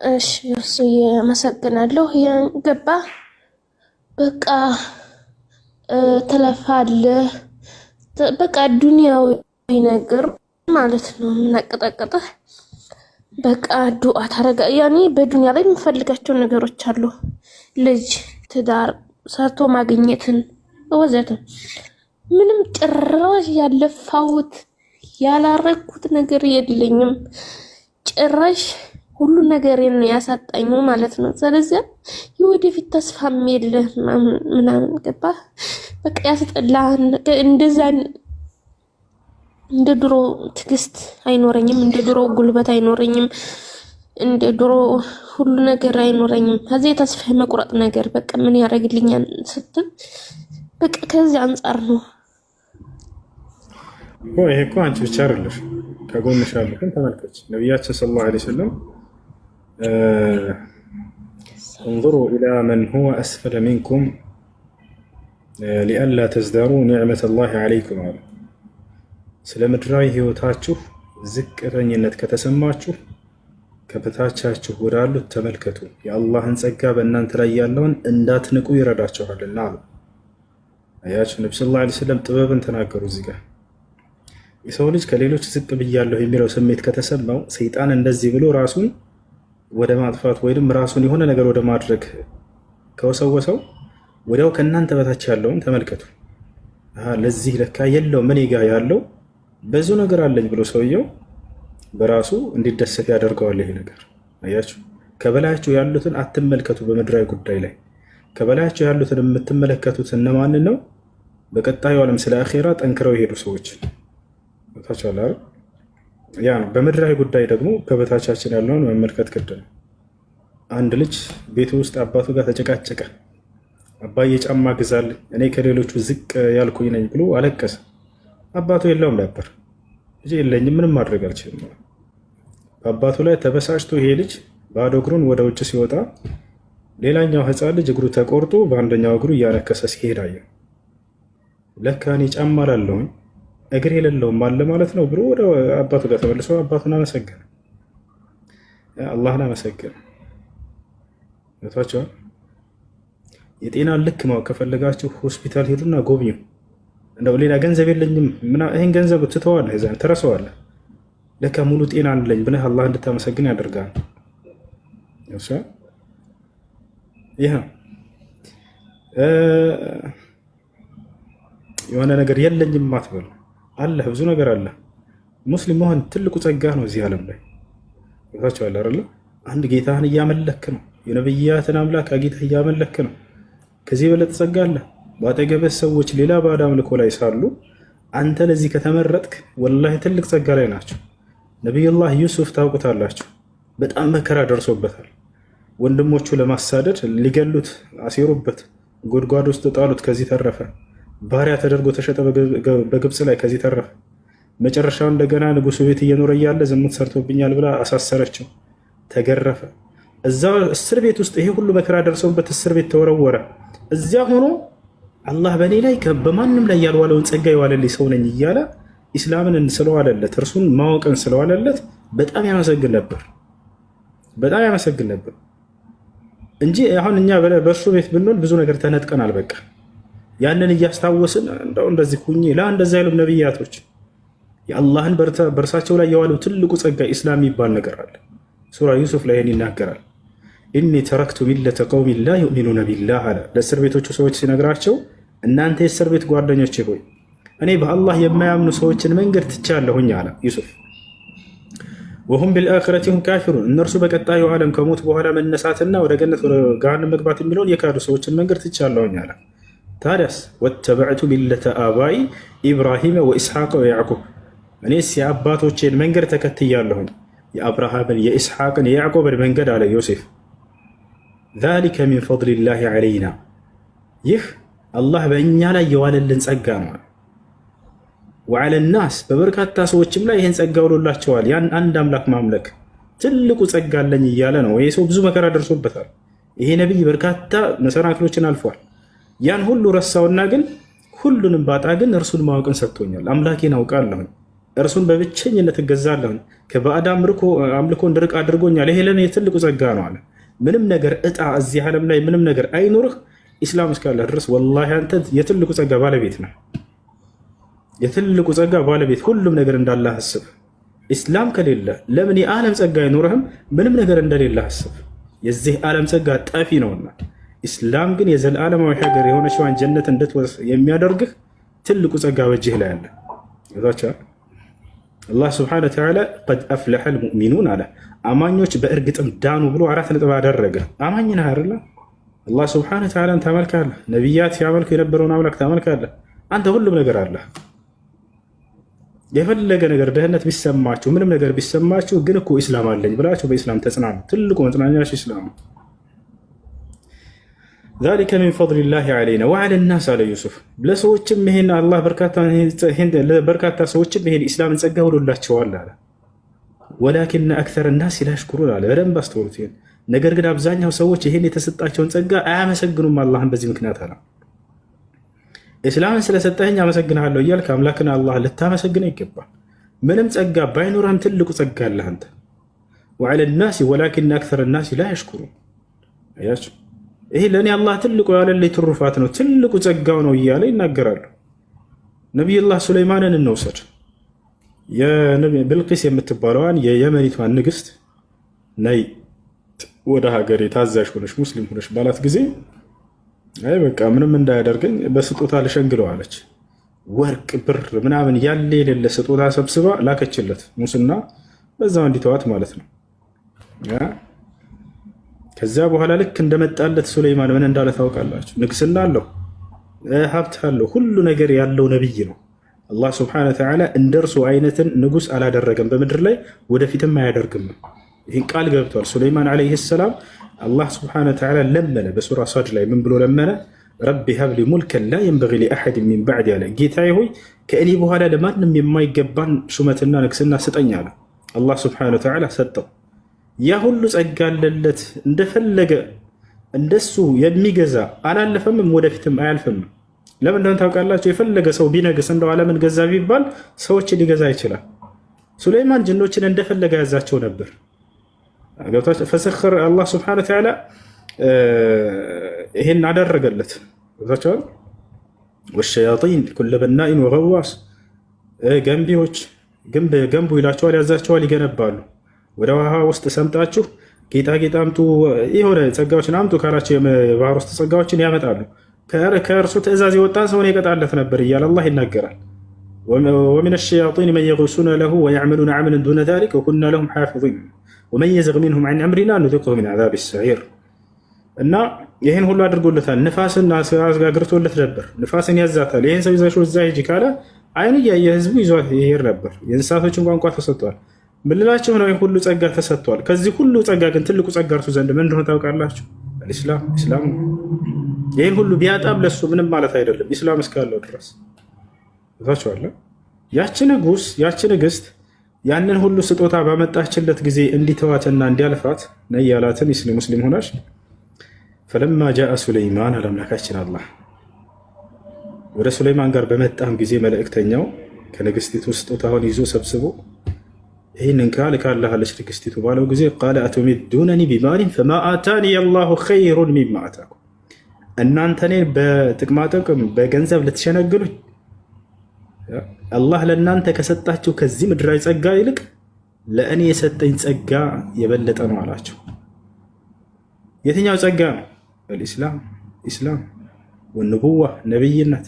እሺ እሱ ያመሰግናለሁ። ገባ በቃ ትለፋለህ በቃ ዱንያዊ ነገር ማለት ነው። የምናቀጣቀጥህ በቃ ዱዓ ታረጋ ያኔ በዱንያ ላይ የምፈልጋቸው ነገሮች አሉ። ልጅ፣ ትዳር፣ ሰርቶ ማግኘትን ወዘተ ምንም ጭራሽ ያለፋሁት ያላረኩት ነገር የለኝም። ጭራሽ ሁሉ ነገርን ያሳጣኝ ማለት ነው። ስለዚህ የወደፊት ተስፋም የለህ ምናምን ገባ በቃ ያስጠላህ። እንደዛ እንደ ድሮ ትዕግስት አይኖረኝም፣ እንደ ድሮ ጉልበት አይኖረኝም፣ እንደ ድሮ ሁሉ ነገር አይኖረኝም። ከዚህ ተስፋ መቁረጥ ነገር በቃ ምን ያደርግልኛል ስትል በቃ ከዚህ አንጻር ነው። ይሄ እኮ አንቺ ብቻ አይደለሽ፣ ከጎንሽ ያሉትን ተመልከች። ነቢያችን ሰለላሁ ዐለይሂ ወሰለም እንظሩ ኢላ መን ሁወ አስፈለ ሚንኩም ሊአላ ተዝዳሩ ኒዕመተላሂ ዐለይኩም አሉ። ስለ ምድራዊ ህይወታችሁ ዝቅተኝነት ከተሰማችሁ ከበታቻችሁ ወዳሉት ተመልከቱ፣ የአላህን ጸጋ በእናንተ ላይ ያለውን እንዳትንቁ ይረዳችኋልና አሉ። አያችሁ፣ ነቢ ሰለላሁ ዐለይሂ ወሰለም ጥበብን ተናገሩ። እዚህ ጋር የሰው ልጅ ከሌሎች ዝቅ ብያለሁ የሚለው ስሜት ከተሰማው ሰይጣን እንደዚህ ብሎ ራሱን ወደ ማጥፋት ወይም ራሱን የሆነ ነገር ወደ ማድረግ ከወሰወሰው ወዲያው ከእናንተ በታች ያለውን ተመልከቱ። ለዚህ ለካ የለው ምን ጋ ያለው ብዙ ነገር አለኝ ብሎ ሰውየው በራሱ እንዲደሰት ያደርገዋል። ይሄ ነገር አያችሁ፣ ከበላያችሁ ያሉትን አትመልከቱ። በምድራዊ ጉዳይ ላይ ከበላያችሁ ያሉትን የምትመለከቱት እነማንን ነው? በቀጣዩ ዓለም ስለ አኼራ ጠንክረው የሄዱ ሰዎች ታቻላ ያ ነው። በምድራዊ ጉዳይ ደግሞ ከበታቻችን ያለውን መመልከት ግድ ነው። አንድ ልጅ ቤቱ ውስጥ አባቱ ጋር ተጨቃጨቀ። አባዬ ጫማ ግዛልኝ፣ እኔ ከሌሎቹ ዝቅ ያልኩኝ ነኝ ብሎ አለቀሰ። አባቱ የለውም ነበር። ልጅ የለኝም፣ ምንም ማድረግ አልችልም። በአባቱ ላይ ተበሳጭቶ ይሄ ልጅ ባዶ እግሩን ወደ ውጭ ሲወጣ ሌላኛው ሕፃን ልጅ እግሩ ተቆርጦ በአንደኛው እግሩ እያነከሰ ሲሄድ አየ። ለካ እኔ ጫማ ላለሁኝ እግር የሌለውም አለ ማለት ነው ብሎ ወደ አባቱ ጋር ተመልሶ አባቱን አመሰገነ፣ አላህን አመሰገነ። ታቻ የጤና ልክ ማወቅ ከፈለጋችሁ ሆስፒታል ሄዱና ጎብኙ። እንደው ሌላ ገንዘብ የለኝም ይሄን ገንዘብ ትተዋለህ፣ እዛን ትረሳዋለህ። ለካ ሙሉ ጤና አለኝ ብለህ አላህ እንድታመሰግን ያደርጋል። እሺ ይሄ የሆነ ነገር የለኝም አትበል። አለ ብዙ ነገር አለ። ሙስሊም መሆን ትልቁ ጸጋ ነው እዚህ ዓለም ላይ ታቻለ አይደል? አንድ ጌታህን እያመለክ ነው፣ የነብያትን አምላክ ጌታህ እያመለክ ነው። ከዚህ በለጠ ጸጋ አለ? ባጠገብህ ሰዎች ሌላ ባዕድ አምልኮ ላይ ሳሉ አንተ ለዚህ ከተመረጥክ ወላሂ ትልቅ ጸጋ ላይ ናቸው። ነቢዩላህ ዩሱፍ ታውቁታላችሁ፣ በጣም መከራ ደርሶበታል። ወንድሞቹ ለማሳደድ ሊገሉት አሴሩበት፣ ጉድጓድ ውስጥ ጣሉት፣ ከዚህ ተረፈ። ባሪያ ተደርጎ ተሸጠ በግብፅ ላይ፣ ከዚህ ተረፈ። መጨረሻው እንደገና ንጉሱ ቤት እየኖረ እያለ ዝሙት ሰርቶብኛል ብላ አሳሰረችው፣ ተገረፈ። እዛ እስር ቤት ውስጥ ይሄ ሁሉ መከራ ደርሰውበት እስር ቤት ተወረወረ። እዚያ ሆኖ አላህ በእኔ ላይ በማንም ላይ ያልዋለውን ጸጋ የዋለልኝ ሰው ነኝ እያለ ኢስላምን ስለዋለለት እርሱን ማወቅን ስለዋለለት በጣም ያመሰግን ነበር፣ በጣም ያመሰግን ነበር እንጂ አሁን እኛ በእርሱ ቤት ብንሆን ብዙ ነገር ተነጥቀናል። በቃ ያንን እያስታወስን እንደው እንደዚህ ሁኚ እንደዛ ያሉም ነብያቶች የአላህን በእርሳቸው ላይ የዋለው ትልቁ ጸጋ ኢስላም የሚባል ነገር አለ። ሱራ ዩሱፍ ላይ ይህን ይናገራል። ኢኒ ተረክቱ ሚለተ ቀውሚን ላ ዩእሚኑነ ቢላህ አለ። ለእስር ቤቶቹ ሰዎች ሲነግራቸው እናንተ የእስር ቤት ጓደኞቼ ሆይ እኔ በአላህ የማያምኑ ሰዎችን መንገድ ትቻለሁኝ አለ ዩሱፍ። ወሁም ቢልአኺረቲ ሁም ካፊሩን፣ እነርሱ በቀጣዩ ዓለም ከሞት በኋላ መነሳትና ወደ ገነት ወደ ገሃነም መግባት የሚለውን የካዱ ሰዎችን መንገድ ትቻለሁኝ አለ። ታዲያስ ወተበዕቱ ሚለተ አባኢ ኢብራሂም ወኢስሐቅ ወያዕቁብ፣ እኔስ የአባቶቼን መንገድ ተከትያለሁኝ የአብርሃምን የኢስሐቅን የያዕቆብን መንገድ አለ ዮሴፍ። ዛሊከ ሚን ፈድሊላሂ ዐለይና፣ ይህ አላህ በእኛ ላይ የዋለልን ጸጋ ነው። ወዐለ ናስ፣ በበርካታ ሰዎችም ላይ ይህን ጸጋ ውሎላቸዋል። ያን አንድ አምላክ ማምለክ ትልቁ ጸጋ አለኝ እያለ ነው። ይህ ሰው ብዙ መከራ ደርሶበታል። ይሄ ነቢይ በርካታ መሰናክሎችን አልፏል። ያን ሁሉ ረሳውና ግን ሁሉንም ባጣ ግን እርሱን ማወቅን ሰጥቶኛል፣ አምላኬን አውቃለሁኝ። እርሱን በብቸኝነት እገዛለሁ፣ ከባዕድ አምልኮ እንድርቅ አድርጎኛል። ይሄ ለእኔ ትልቁ ጸጋ ነው አለ። ምንም ነገር እጣ እዚህ ዓለም ላይ ምንም ነገር አይኖርህ፣ ኢስላም እስካለ ድረስ ወላሂ አንተ የትልቁ ጸጋ ባለቤት ነህ። የትልቁ ጸጋ ባለቤት፣ ሁሉም ነገር እንዳለ አስብ። ኢስላም ከሌለ ለምን የዓለም ጸጋ አይኖርህም? ምንም ነገር እንደሌለ አስብ። የዚህ ዓለም ጸጋ ጠፊ ነውና፣ ኢስላም ግን የዘላለማዊ ሀገር የሆነችዋን ጀነት እንድትወርስ የሚያደርግህ ትልቁ ጸጋ በእጅህ ላይ አለ። ይዛቻል አላህ ስብሐነሁ ወተዓላ ቀድ አፍለሐል ሙእሚኑን አለ። አማኞች በእርግጥም ዳኑ ብሎ 4 ነጥብ አደረገ። አማኝ ነህ አይደለ? አላህ ስብሐነሁ ወተዓላን ታመልካለህ። ነቢያት ያመልኩ የነበረውን አምላክ ታመልካለህ። አንተ ሁሉም ነገር አለ። የፈለገ ነገር ድህነት ቢሰማችሁ ምንም ነገር ቢሰማችሁ ግን እኮ ኢስላም አለኝ ብላችሁ በኢስላም ተጽናኑ። ትልቁ መጽናኛሽ ኢስላም ነው። ዛሊከ ሚን ፈድሊላሂ ዐለይና ወዐለ ናስ አለ ዩሱፍ። ለሰዎችም ይሄን አላህ በርካታ ሰዎችም ይሄን ኢስላምን ጸጋ ወዶላቸዋል አለ። ወላኪነ አክሰረ ናስ ላ የሽኩሩን አለ። በደንብ አስተውሉት ይሄን ነገር ግን አብዛኛው ሰዎች ይሄን የተሰጣቸውን ጸጋ አያመሰግኑም አላህን በዚህ ምክንያት አለ። ኢስላምን ስለሰጠኸኝ አመሰግንሃለሁ እያልክ አምላክን አላህ ልታመሰግነው ይገባል። ምንም ጸጋ ባይኖርህም ትልቁ ጸጋ አለህ አንተ። ወዐለ ናስ ወላኪነ አክሰረ ናስ ላ የሽኩሩን። አያችሁ ይሄ ለእኔ አላህ ትልቁ ያለልኝ ትሩፋት ነው፣ ትልቁ ጸጋው ነው እያለ ይናገራሉ። ነቢዩላህ ሱለይማንን እንውሰድ። ብልቂስ የምትባለዋን የየመኒቷን ንግስት ነይ ወደ ሀገሬ ታዛዥ ሆነሽ ሙስሊም ሆነሽ ባላት ጊዜ አይ በቃ ምንም እንዳያደርገኝ በስጦታ ልሸንግለው አለች። ወርቅ ብር ምናምን ያለ የሌለ ስጦታ ሰብስባ ላከችለት። ሙስና በዛው እንዲተዋት ማለት ነው። ከዚያ በኋላ ልክ እንደመጣለት ሱለይማን ምን እንዳለ ታውቃላችሁ? ንግስና አለው፣ ሀብት አለው፣ ሁሉ ነገር ያለው ነብይ ነው። አላህ ስብሐነሁ ወተዓላ እንደርሱ አይነትን ንጉስ አላደረገም በምድር ላይ ወደፊትም አያደርግም። ይህን ቃል ገብቷል። ሱለይማን ዓለይሂ ሰላም አላህ ስብሐነሁ ወተዓላ ለመነ። በሱራ ሳድ ላይ ምን ብሎ ለመነ? ረቢ ሀብሊ ሙልከን ላ የንበጊ ሊአሐድ ሚን ባዕዲ አለ። ጌታዬ ሆይ ከእኔ በኋላ ለማንም የማይገባን ሹመትና ንግስና ስጠኝ አለ። አላህ ስብሐነሁ ወተዓላ ሰጠው። ያ ሁሉ ጸጋ አለለት። እንደፈለገ እንደሱ የሚገዛ አላለፈምም፣ ወደፊትም አያልፍም። ለምን እንደሆነ ታውቃላችሁ? የፈለገ ሰው ቢነግስ እንደው ዓለምን ገዛ ቢባል ሰዎችን ሊገዛ ይችላል። ሱለይማን ጅኖችን እንደፈለገ ያዛቸው ነበር። ፈሰኸረ አላህ ስብሐነሁ ወተዓላ ይሄን አደረገለት። ገብታችኋል? ወሸያጢን ኩለ በናኢን ወገዋስ፣ ገንቢዎች ገንቡ ይላቸዋል፣ ያዛቸዋል፣ ይገነባሉ። ወደ ውሃ ውስጥ ሰምጣችሁ ጌጣጌጥ አምጡ፣ የሆነ ጸጋዎችን አምጡ ካላቸው የባህር ውስጥ ጸጋዎችን ያመጣሉ። ከእርሱ ትእዛዝ የወጣን ሰውን የቀጣለት ነበር እያለ አላህ ይናገራል። ወሚነ ሸያጢን መን የጉሱነ ለሁ ወየዕመሉነ ዐመለን ዱነ ዛሊከ ወኩና ለሁም ሓፊዚን ወመን የዝግ ሚንሁም ዐን አምሪና ኑዚቅሁ ሚን ዐዛቢ ሰዒር። እና ይህን ሁሉ አድርጎለታል። ንፋስን አስጋግርቶለት ነበር። ንፋስን ያዛታል። ይህን ሰው ይዘሽው እዛ ሂጂ ካለ አይኑ እያየ ህዝቡ ይዟት ይሄድ ነበር። የእንስሳቶችን ቋንቋ ተሰጥቷል። ምልላቸው ነው ሁሉ ጸጋ ተሰጥቷል። ከዚህ ሁሉ ጸጋ ግን ትልቁ ጸጋ እርሱ ዘንድ ምን እንደሆነ ታውቃላችሁ? ኢስላም ነው። ይህን ሁሉ ቢያጣም ለሱ ምንም ማለት አይደለም፣ ኢስላም እስካለው ድረስ ታችኋለ። ያቺ ንግስት ያንን ሁሉ ስጦታ ባመጣችለት ጊዜ እንዲተዋትና እንዲያልፋት ነይ ያላትን ሙስሊም ሆናች። ፈለማ ጃአ ሱለይማን አላምላካችን አላህ ወደ ሱለይማን ጋር በመጣም ጊዜ መልእክተኛው ከንግስቲቱ ስጦታውን ይዞ ሰብስቦ ይህንን ልካለች ንግስቲቱ ባለው ጊዜ ቃለ አቱሚዱነኒ ቢማሊን ፈማ አታኒ አላሁ ኸይሩን ሚማ አታኩም፣ እናንተ እኔን በጥቅማጥቅም በገንዘብ ልትሸነግሉኝ አላህ ለእናንተ ከሰጣችሁ ከዚህ ምድራዊ ጸጋ ይልቅ ለእኔ የሰጠኝ ጸጋ የበለጠ ነው አላቸው። የትኛው ጸጋ ነው? ኢስላም ወንቡዋ ነቢይነት።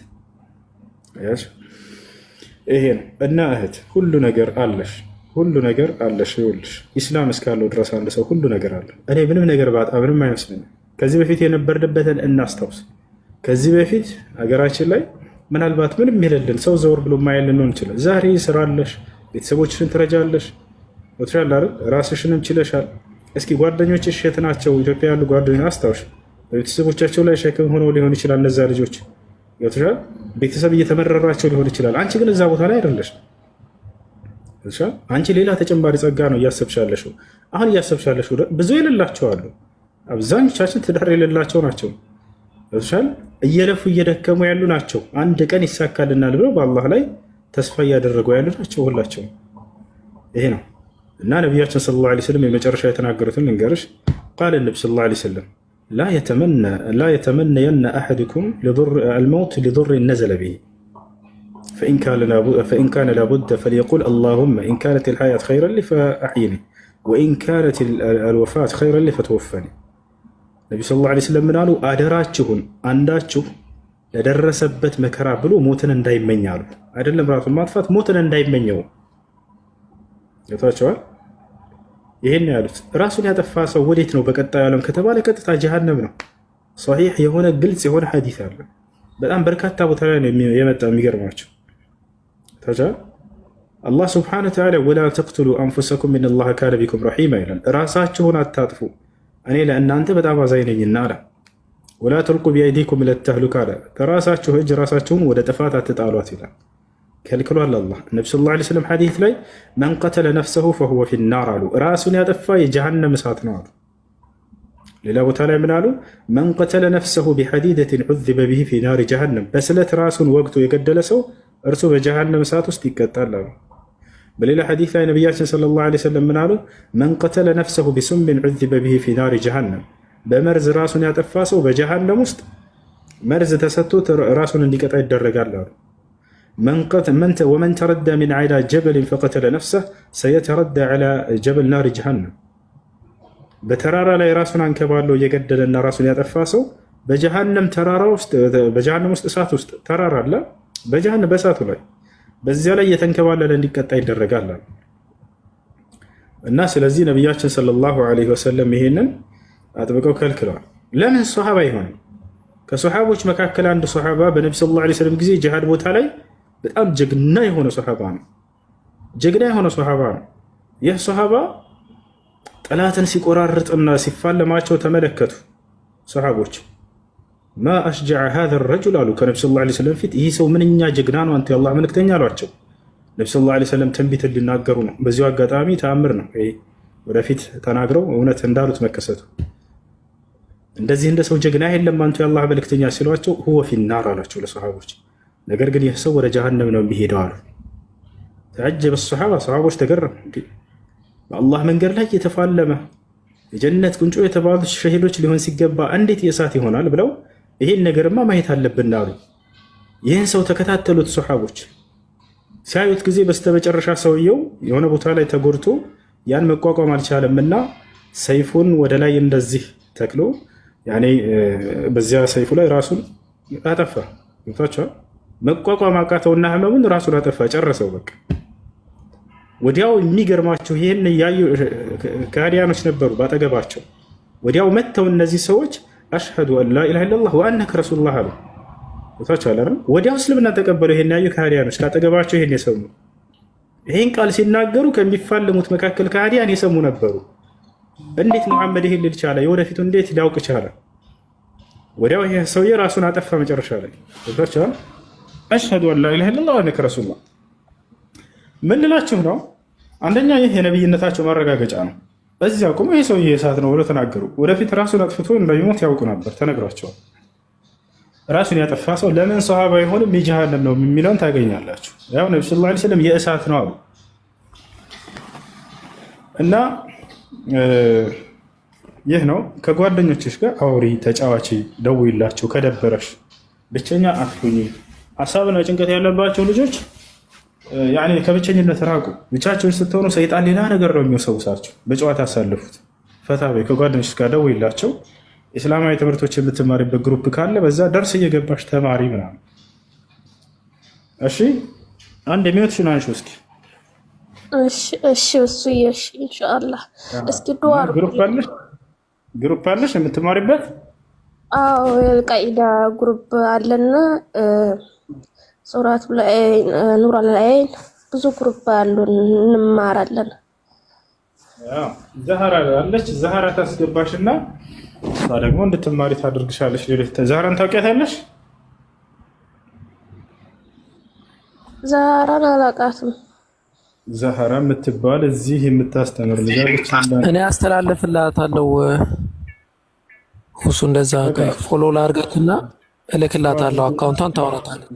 ይሄ ነው እና እህት ሁሉ ነገር አለሽ፣ ሁሉ ነገር አለሽ። ይኸውልሽ ኢስላም እስካለው ድረስ አንድ ሰው ሁሉ ነገር አለ። እኔ ምንም ነገር ባጣ ምንም አይመስለኝም። ከዚህ በፊት የነበርንበትን እናስታውስ። ከዚህ በፊት ሀገራችን ላይ ምናልባት ምንም የሌለን ሰው ዘወር ብሎ ማየልን ሊሆን ይችላል። ዛሬ ስራ አለሽ፣ ቤተሰቦችሽን ትረጃለሽ፣ ራስሽንም ችለሻል። እስኪ ጓደኞችሽ የት ናቸው? ኢትዮጵያ ያሉ ጓደኞች አስታውሽ። በቤተሰቦቻቸው ላይ ሸክም ሆነው ሊሆን ይችላል። እነዛ ልጆች ቤተሰብ እየተመረራቸው ሊሆን ይችላል። አንቺ ግን እዛ ቦታ ላይ አይደለሽ። አንቺ ሌላ ተጨማሪ ጸጋ ነው እያሰብሻለሽው። አሁን እያሰብሻለሽው ብዙ የሌላቸው አሉ። አብዛኞቻችን ትዳር የሌላቸው ናቸው። እየለፉ እየደከሙ ያሉ ናቸው። አንድ ቀን ይሳካልናል ብለው በአላህ ላይ ተስፋ እያደረጉ ያሉ ናቸው ሁላቸውም። ይሄ ነው እና ነቢያችን ሰለላሁ ዐለይሂ ወሰለም የመጨረሻ የተናገሩትን ልንገርሽ። ቃለ ነቢ ሰለላሁ ዐለይሂ ወሰለም ላ የተመነየነ አሐድኩም አልመውት ሊዱር ነዘለ ቢሂ ፈኢን ካነ ላቡደ ፈልየቁል አላሁመ ኢን ካነት ልሐያት ኸይረን ሊ ፈአሕይኒ ወኢን ካነት አልወፋት ኸይረን ሊ ፈተወፈኒ። ነቢ ሰለላሁ ዐለይሂ ወሰለም ምን አሉ? አደራችሁን አንዳችሁ ለደረሰበት መከራ ብሎ ሞትን እንዳይመኝ አሉ። አይደለም ራሱን ማጥፋት ሞትን እንዳይመኘው ገብቷቸዋል። ይሄን ያሉት ራሱን ያጠፋ ሰው ወዴት ነው በቀጣዩ ዓለም ከተባለ ቀጥታ ጀሃነም ነው። ሶሒህ የሆነ ግልጽ የሆነ ሐዲስ አለ። በጣም በርካታ ቦታ ላይ ነው የመጣ። የሚገርማቸው አላህ ሱብሓነሁ ወተዓላ ወላ ተቅቱሉ አንፉሰኩም ኢነላሃ ካነ ቢኩም ረሒማ ይላል። ራሳችሁን አታጥፉ እኔ ለእናንተ በጣም አዛኝ ነኝና አለ። ወላ ተልቁ ቢአይዲኩም ኢለተህሉካ አለ። በራሳችሁ እጅ ራሳችሁን ወደ ጥፋት አትጣሏት ይላል። ከልክሏል አላህ። ነቢ ሰለላሁ ዐለይሂ ወሰለም ሐዲስ ላይ መን ቀተለ ነፍሰሁ ፈሁወ ፊናር አሉ። ራሱን ያጠፋ የጀሃነም እሳት ነው አሉ። ሌላ ቦታ ላይ ምን አሉ? መን ቀተለ ነፍሰሁ ቢሐዲደትን ዑዚበ ቢሂ ፊ ናሪ ጀሃነም፣ በስለት ራሱን ወግቶ የገደለ ሰው እርሱ በጀሃነም እሳት ውስጥ ይቀጣል አሉ። በሌላ ሐዲስ ላይ ነቢያችን ሰለላሁ ዐለይሂ ወሰለም ምን አሉ? መን ቀተለ ነፍሰሁ ቢሱምን ዑዚበ ቢሂ ፊ ናሪ ጀሃነም፣ በመርዝ ራሱን ያጠፋ ሰው በጀሃነም ውስጥ መርዝ ተሰጥቶት ራሱን እንዲቀጣ ይደረጋል አሉ። ወመን ተረዳ ሚን ዐላ ጀበልን ፈቀተለ ነፍሰህ ሰየተረዳ ዐላ ጀበል ናሪ ጀሃነም፣ በተራራ ላይ ራሱን አንከባለው እየገደለና ራሱን ያጠፋ ሰው በጀሃነም ተራራ ውስጥ በጀሃነም ውስጥ እሳት ውስጥ ተራራ አለ በጀሃነም በእሳቱ ላይ በዚያ ላይ እየተንከባለለ እንዲቀጣ ይደረጋል እና ስለዚህ ነቢያችን ሰለላሁ ዐለይሂ ወሰለም ይሄንን አጥብቀው ከልክለዋል። ለምን ሶሐባ አይሆንም? ከሶሐቦች መካከል አንድ ሶሐባ በነቢ ሰለላሁ ዐለይሂ ወሰለም ጊዜ ጂሃድ ቦታ ላይ በጣም ጀግና የሆነ ሶሐባ ነው። ጀግና የሆነ ሶሐባ ነው። ይህ ሶሐባ ጠላትን ሲቆራርጥና ሲፋለማቸው ተመለከቱ ሶሐቦች። ማ አሽጀዐ ሃዛ ረጁል አሉ ከነቢ ሰለላሁ ዐለይሂ ወሰለም ፊት፣ ይህ ሰው ምንኛ ጀግና ነው አንተ የአላህ መልእክተኛ አሏቸው። ነቢ ሰለላሁ ዐለይሂ ወሰለም ትንቢትን ሊናገሩ ነው። በዚሁ አጋጣሚ ተአምር ነው ወደፊት ተናግረው እውነት እንዳሉት መከሰቱ። እንደዚህ እንደ ሰው ጀግና የለም አንተ የአላህ መልእክተኛ ሲሏቸው ሁወ ፊናር አሏቸው ለሶሐቦች። ነገር ግን ይህ ሰው ወደ ጀሃነም ነው የሚሄደው አሉ። ተዐጀበ ሶሐቦች ተገረሙ። በአላህ መንገድ ላይ የተፋለመ የጀነት ቁንጮ የተባሉት ሸሂዶች ሊሆን ሲገባ እንዴት የእሳት ይሆናል ብለው ይሄን ነገርማ ማየት አለብን አሉ። ይህን ሰው ተከታተሉት ሶሐቦች። ሲያዩት ጊዜ በስተመጨረሻ ሰውየው የሆነ ቦታ ላይ ተጎድቶ ያን መቋቋም አልቻለምና ሰይፉን ወደ ላይ እንደዚህ ተክሎ በዚያ ሰይፉ ላይ ራሱን አጠፋ። ይታቻል መቋቋም አቃተውና ህመሙን ራሱን አጠፋ፣ ጨረሰው በቃ። ወዲያው የሚገርማቸው ይሄን ያዩ ካዲያኖች ነበሩ ባጠገባቸው። ወዲያው መተው እነዚህ ሰዎች አሽሀዱ አን ላ ኢላሃ ኢለላህ ወአነከ ረሱሉላህ አሉ። ይታቻል አይደል? ወዲያው እስልምና ተቀበሉ። ይሄን ያዩ ካዲያኖች ካጠገባቸው ይሄን የሰሙ ይሄን ቃል ሲናገሩ ከሚፋለሙት መካከል ካዲያን የሰሙ ነበሩ። እንዴት ሙሐመድ ይሄን ሊል ቻለ? የወደፊቱ እንዴት ሊያውቅ ቻለ? ወዲያው ይሄ ሰውዬ ራሱን አጠፋ መጨረሻ ላይ። ይታቻል አሽሀዱ አን ላ ኢላሃ ኢለላህ ወአነከ ረሱሉላህ። ምን ልላችሁ ነው? አንደኛ ይህ የነብይነታቸው ማረጋገጫ ነው። በዚያ ቆሞ ይሄ ሰውዬ እሳት ነው ብሎ ተናገሩ። ወደፊት ራሱን አጥፍቶ እንደሚሞት ያውቁ ነበር፣ ተነግሯቸዋል። ራሱን ያጠፋ ሰው ለምን ሶሐባ አይሆንም? የጀሃነም ነው የሚለውን ታገኛላችሁ። ያው ነብዩ ሰለላሁ ዐለይሂ ወሰለም የእሳት ነው አሉ እና ይህ ነው። ከጓደኞችሽ ጋር አውሪ፣ ተጫዋች፣ ደውይላቸው። ከደበረሽ ብቸኛ አትሁኚ። ሀሳብና ጭንቀት ያለባቸው ልጆች ከብቸኝነት ራቁ። ብቻቸውን ስትሆኑ ሰይጣን ሌላ ነገር ነው የሚወሰውሳቸው። በጨዋታ ያሳልፉት። ፈታ በይ። ከጓደኞች ጋር ደውይላቸው። እስላማዊ ትምህርቶች የምትማሪበት ግሩፕ ካለ በዛ ደርስ እየገባሽ ተማሪ ምናምን። እሺ አንድ የሚወትሽን አንሺው እስኪ። እሺ እሱ እሺ ኢንሻአላህ። እስኪ ዱዓ ግሩፕ አለሽ የምትማሪበት? አዎ የቃኢዳ ግሩፕ አለና ሱራቱ ላይ ኑር ላይ ብዙ ግሩፕ አሉን እንማራለን። ያው ዛህራ አለች። ዛህራ ታስገባሽና እሷ ደግሞ እንድትማሪ ታደርግሻለሽ። ዛህራን ታውቂያታለሽ? ዛህራን አላውቃትም። ዛህራ የምትባል እዚህ የምታስተምር ልጅ አለች። እኔ አስተላልፍላታለሁ። ሁሱ እንደዛ ፎሎ ላድርጋትና እልክላታለሁ። አካውንቷን ታወራታለች።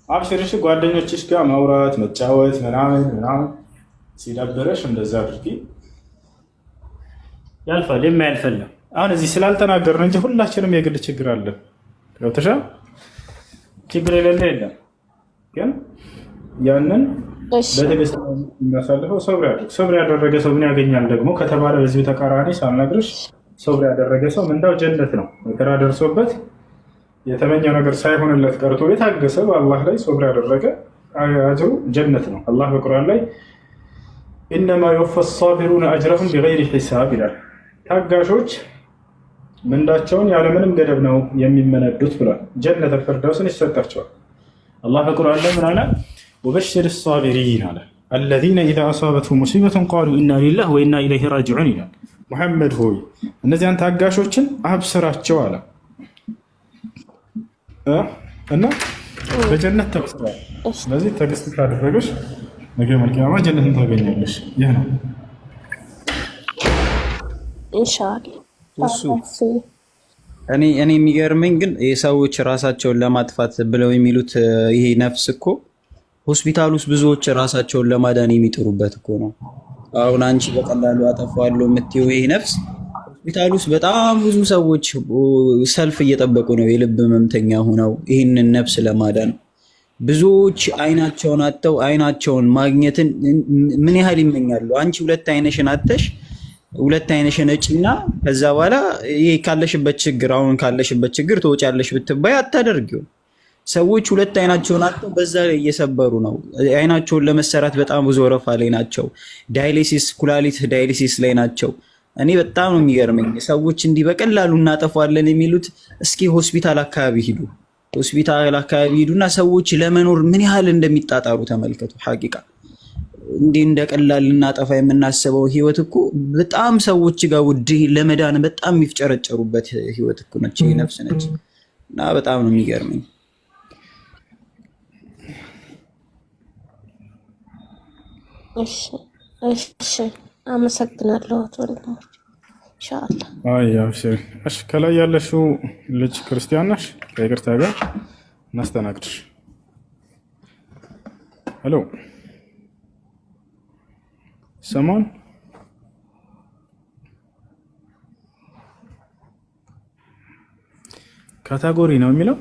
አብሽርሽ ጓደኞችሽ ጋር ማውራት መጫወት ምናምን ሲደብረሽ እንደዛ አድርጊ። ያልፋል። የማያልፈለም አሁን እዚህ ስላልተናገርን እንጂ ሁላችንም የግል ችግር አለን። ገብተሻል? ችግር የሌለ የለም። ግን ያንን በትዕግስት የሚያሳልፈው ሶብር ያደረገ ሰው ምን ያገኛል ደግሞ ከተባለ በዚሁ ተቃራኒ ሳልነግርሽ ሶብር ያደረገ ሰው ምንዳው ጀነት ነው። መከራ ደርሶበት የተመኘው ነገር ሳይሆንለት ቀርቶ የታገሰ በአላህ ላይ ሶብር ያደረገ አጅሩ ጀነት ነው። አላህ በቁርአን ላይ ኢነማ ዩወፋ ሳቢሩነ አጅረሁም ቢገይሪ ሒሳብ ይላል። ታጋሾች ምንዳቸውን ያለምንም ገደብ ነው የሚመነዱት ብሏል። ጀነት አልፊርደውስን ይሰጣቸዋል። አላህ በቁርአን ላይ ምን አለ? ወበሽር ሳቢሪን አለ አለዚነ ኢዛ አሳበትሁም ሙሲበቱን ቃሉ ኢና ሊላህ ወኢና ኢለይሂ ራጂዑን ይላል። ሙሐመድ ሆይ እነዚያን ታጋሾችን አብስራቸው አለ እና በጀነት ተብስረዋል። ስለዚህ ትዕግስት ካደረገሽ ነገ መልቂያማ ጀነትን ታገኛለሽ። ይህ ነው ኢንሻአላህ። እኔ የሚገርመኝ ግን የሰዎች ራሳቸውን ለማጥፋት ብለው የሚሉት ይሄ ነፍስ እኮ ሆስፒታል ውስጥ ብዙዎች ራሳቸውን ለማዳን የሚጥሩበት እኮ ነው። አሁን አንቺ በቀላሉ አጠፋዋለሁ የምትይው ይሄ ነፍስ ሆስፒታል ውስጥ በጣም ብዙ ሰዎች ሰልፍ እየጠበቁ ነው፣ የልብ ህመምተኛ ሆነው ይህንን ነፍስ ለማዳን። ብዙዎች አይናቸውን አጥተው አይናቸውን ማግኘትን ምን ያህል ይመኛሉ። አንቺ ሁለት አይነሽን አጥተሽ ሁለት አይነሽን እጪና ከዛ በኋላ ይሄ ካለሽበት ችግር አሁን ካለሽበት ችግር ትወጫለሽ ብትባይ አታደርጊው። ሰዎች ሁለት አይናቸውን አጥተው በዛ ላይ እየሰበሩ ነው። አይናቸውን ለመሰራት በጣም ብዙ ወረፋ ላይ ናቸው። ዳያሊሲስ ኩላሊት ዳያሊሲስ ላይ ናቸው። እኔ በጣም ነው የሚገርመኝ ሰዎች እንዲህ በቀላሉ እናጠፋለን የሚሉት። እስኪ ሆስፒታል አካባቢ ሂዱ፣ ሆስፒታል አካባቢ ሂዱና ሰዎች ለመኖር ምን ያህል እንደሚጣጣሩ ተመልከቱ። ሐቂቃ እንዲህ እንደቀላል ልናጠፋ የምናስበው ህይወት እኮ በጣም ሰዎች ጋር ውድ ለመዳን በጣም የሚፍጨረጨሩበት ህይወት እኮ ነች፣ ነፍስ ነች። እና በጣም ነው የሚገርመኝ። እሺ አመሰግናለሁ ወንድሞች። ኢንሻአላህ እሺ። ከላይ ያለሽው ልጅ ክርስቲያን ነሽ? ከይቅርታ ጋር እናስተናግድሽ። ሄሎ ሰሞን ካታጎሪ ነው የሚለው